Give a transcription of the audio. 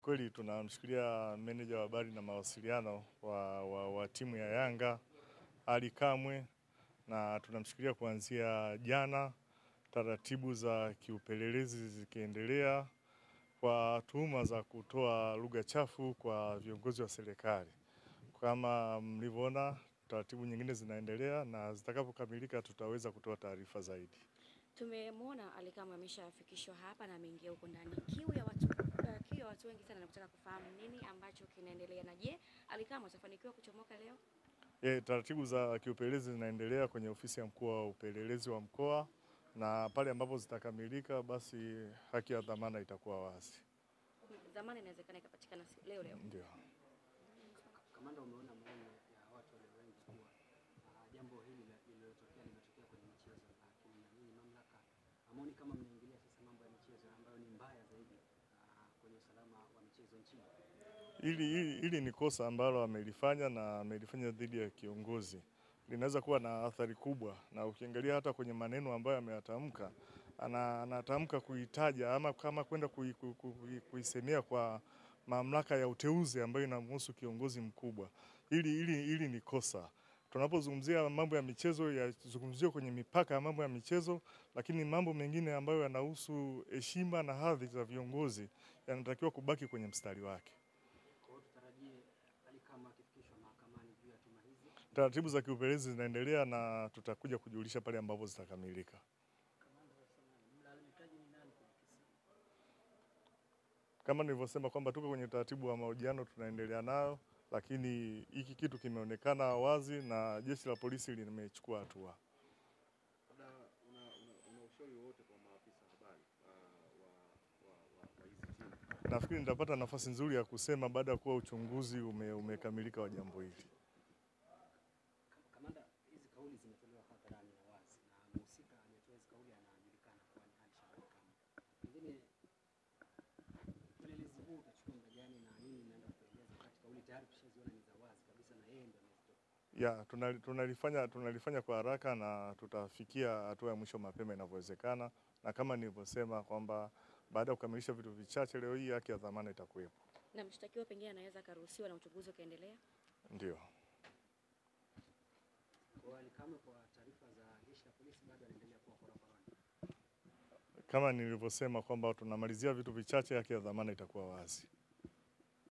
kweli tunamshikilia meneja wa habari na mawasiliano wa timu ya Yanga Ali Kamwe, na tunamshikilia kuanzia jana, taratibu za kiupelelezi zikiendelea kwa tuhuma za kutoa lugha chafu kwa viongozi wa serikali. Kama mlivyoona, taratibu nyingine zinaendelea na zitakapokamilika tutaweza kutoa taarifa zaidi. Tumemwona Ali Kamwe ameshafikishwa hapa na ameingia huko ndani. Kiu ya watu wengi sana wanataka kufahamu nini ambacho kinaendelea, na je, Ali Kamwe atafanikiwa kuchomoka leo? Taratibu za kiupelelezi zinaendelea kwenye ofisi ya mkuu wa upelelezi wa mkoa, na pale ambapo zitakamilika basi haki ya dhamana itakuwa wazi. Dhamana inawezekana ikapatikana leo. Ndio. Kamanda, umeona maoni ya watu wengi kuwa jambo hili limetokea kwenye michezo, lakini na nini mamlaka amoni kama mnaingilia sasa mambo ya michezo ambayo ni mbaya zaidi kwenye usalama wa michezo nchini? Hili ni kosa ambalo amelifanya na amelifanya dhidi ya kiongozi. Linaweza kuwa na athari kubwa, na ukiangalia hata kwenye maneno ambayo ameyatamka, anatamka kuitaja ama kama kwenda kuisemea kwa mamlaka ya uteuzi ambayo inamhusu kiongozi mkubwa. Hili ni kosa. Tunapozungumzia mambo ya michezo yazungumziwe kwenye mipaka ya mambo ya michezo, lakini mambo mengine ambayo yanahusu heshima na hadhi za viongozi yanatakiwa kubaki kwenye mstari wake. Taratibu za kiupelelezi zinaendelea na tutakuja kujulisha pale ambapo zitakamilika. Kama nilivyosema kwamba tuko kwenye taratibu wa mahojiano tunaendelea nayo, lakini hiki kitu kimeonekana wazi na jeshi la polisi limechukua hatua. Una ushauri wote kwa maafisa habari wa hizi timu? Nafikiri nitapata nafasi nzuri ya kusema baada ya kuwa uchunguzi umekamilika wa jambo hili. Kamanda, hizi kauli zimetolewa hadharani na wazi, na mhusika aliyetoa hizi kauli anajulikana kwa ni Ali Shabani Kamwe. Pengine upelelezi huu utachukua muda gani na nini inaenda kupeleleza wakati kauli tayari tushaziona ni za wazi kabisa na yeye ndio amezitoa? Tunalifanya kwa haraka na tutafikia hatua ya mwisho mapema inavyowezekana, na kama nilivyosema kwamba baada ya kukamilisha vitu vichache leo hii haki ya dhamana itakuwepo. Na mshtakiwa pengine anaweza karuhusiwa na uchunguzi ukaendelea? Ndio. Kwa Ali Kamwe, kwa taarifa za jeshi la polisi bado anaendelea kuwa korokoroni. Kama nilivyosema kwamba tunamalizia vitu vichache, haki ya dhamana itakuwa wazi.